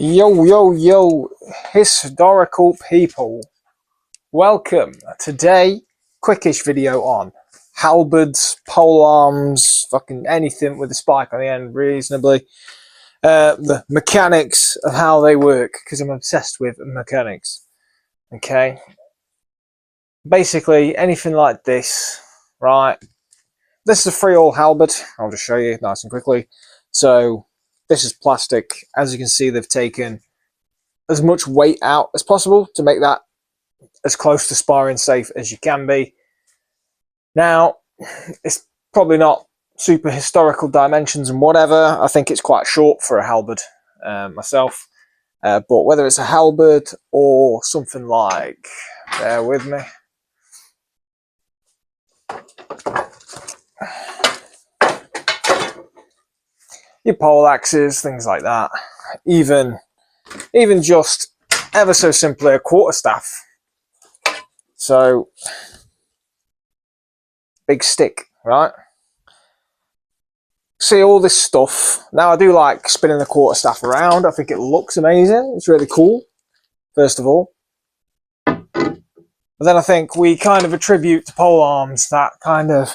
Yo, yo, yo, historical people. Welcome. Today, quickish video on halberds, polearms, fucking anything with a spike on the end, reasonably. The mechanics of how they work, because I'm obsessed with mechanics. Okay. Basically, anything like this, right? This is a 3-all halberd. I'll just show you nice and quickly. So, this is plastic. As you can see, they've taken as much weight out as possible to make that as close to sparring safe as you can be. Now, it's probably not super historical dimensions and whatever. I think it's quite short for a halberd myself. But whether it's a halberd or something like, bear with me. Your pole axes, things like that. Even just ever so simply a quarterstaff. So, big stick, right? See all this stuff. Now I do like spinning the quarterstaff around. I think it looks amazing. It's really cool, first of all. But then I think we kind of attribute to polearms that kind of,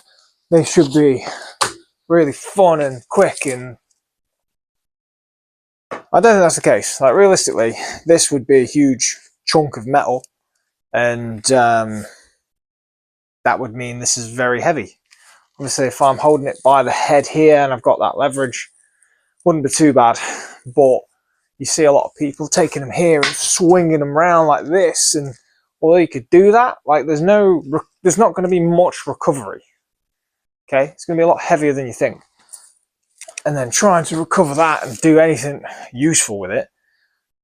they should be really fun and quick, and I don't think that's the case. Like, realistically, this would be a huge chunk of metal, and that would mean this is very heavy. Obviously, if I'm holding it by the head here and I've got that leverage, wouldn't be too bad. But you see a lot of people taking them here and swinging them around like this, and although you could do that, like there's not going to be much recovery. Okay, it's going to be a lot heavier than you think. And then trying to recover that and do anything useful with it,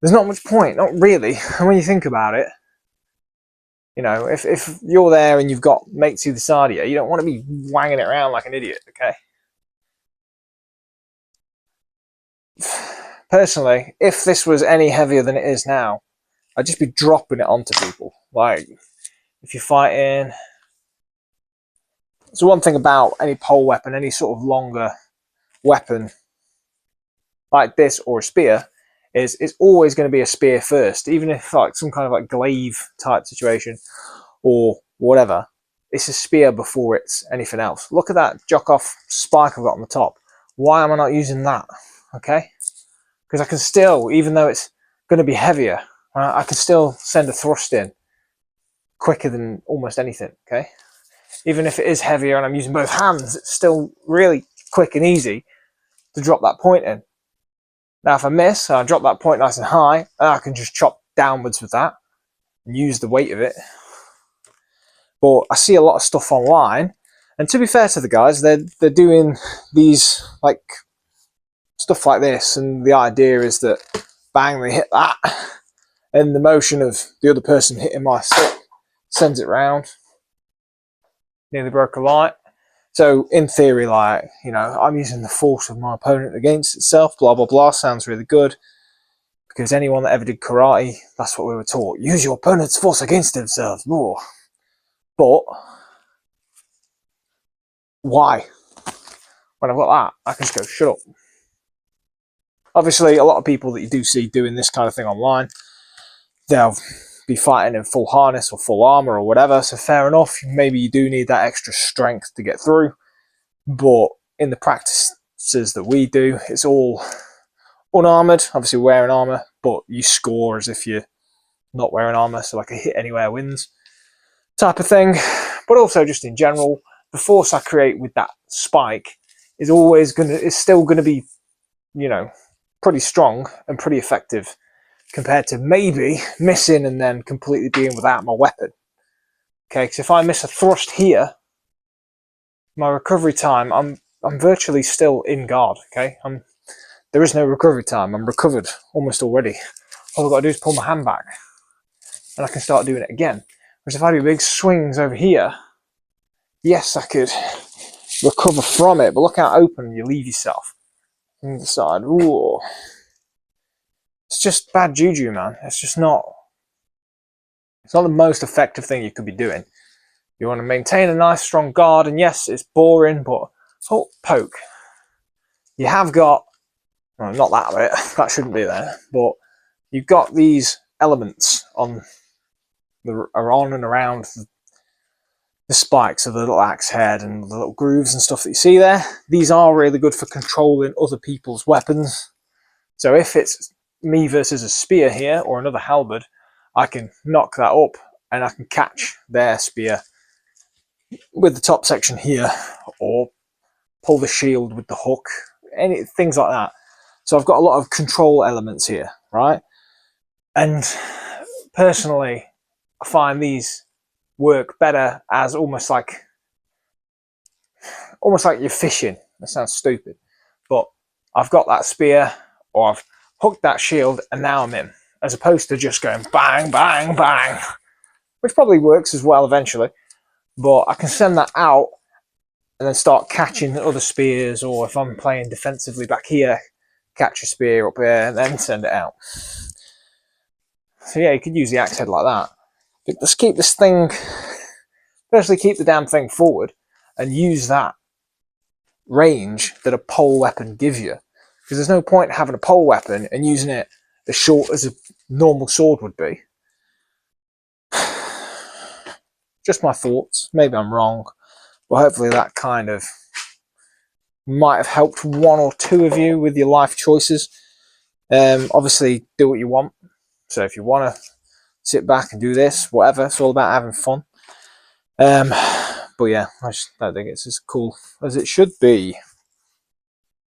there's not much point, not really. And when you think about it, you know, if you're there and you've got mates either side of you, you don't want to be wanging it around like an idiot, okay? Personally, if this was any heavier than it is now, I'd just be dropping it onto people. Like, if you're fighting... So one thing about any pole weapon, any sort of longer weapon like this or a spear, is it's always going to be a spear first. Even if like some kind of like glaive type situation or whatever, it's a spear before it's anything else. Look at that jock off spike I've got on the top. Why am I not using that? Okay, because I can still, even though it's going to be heavier, I can still send a thrust in quicker than almost anything. Okay, even if it is heavier and I'm using both hands, it's still really quick and easy to drop that point in. Now, if I miss, I drop that point nice and high, I can just chop downwards with that and use the weight of it. But I see a lot of stuff online, and to be fair to the guys, they're doing these like stuff like this, and the idea is that bang, they hit that, and the motion of the other person hitting my stick sends it round. Nearly broke a light. So in theory, like, you know, I'm using the force of my opponent against itself, blah, blah, blah, sounds really good. Because anyone that ever did karate, that's what we were taught. Use your opponent's force against themselves more. But why? When I've got that, I can just go, shut up. Obviously, a lot of people that you do see doing this kind of thing online, they'll be fighting in full harness or full armor or whatever, so fair enough, maybe you do need that extra strength to get through, but in the practices that we do, it's all unarmored, obviously wearing armor, but you score as if you're not wearing armor, so like a hit anywhere wins type of thing. But also just in general, the force I create with that spike is still gonna be, you know, pretty strong and pretty effective, compared to maybe missing and then completely being without my weapon. Okay, because if I miss a thrust here, my recovery time, I'm virtually still in guard, okay? There is no recovery time, I'm recovered almost already. All I've got to do is pull my hand back, and I can start doing it again. Whereas if I do big swings over here, yes, I could recover from it, but look how open you leave yourself on the side. Ooh. It's just bad juju, man. It's not the most effective thing you could be doing. You want to maintain a nice strong guard, and yes, it's boring, but oh, poke. You have got, well, not that bit, that shouldn't be there, but you've got these elements on and around the spikes of the little axe head and the little grooves and stuff that you see there. These are really good for controlling other people's weapons. So if it's me versus a spear here or another halberd, I can knock that up and I can catch their spear with the top section here, or pull the shield with the hook, things like that. So I've got a lot of control elements here, right? And personally, I find these work better as almost like you're fishing. That sounds stupid, but I've got that spear, or I've hooked that shield, and now I'm in, as opposed to just going bang, bang, bang, which probably works as well eventually, but I can send that out and then start catching other spears, or if I'm playing defensively back here, catch a spear up here and then send it out. So yeah, you could use the axe head like that. But let's keep this thing, firstly keep the damn thing forward and use that range that a pole weapon gives you. Because there's no point having a pole weapon and using it as short as a normal sword would be. Just my thoughts. Maybe I'm wrong. But hopefully that kind of might have helped one or two of you with your life choices. Obviously, do what you want. So if you want to sit back and do this, whatever, it's all about having fun. But yeah, I just don't think it's as cool as it should be.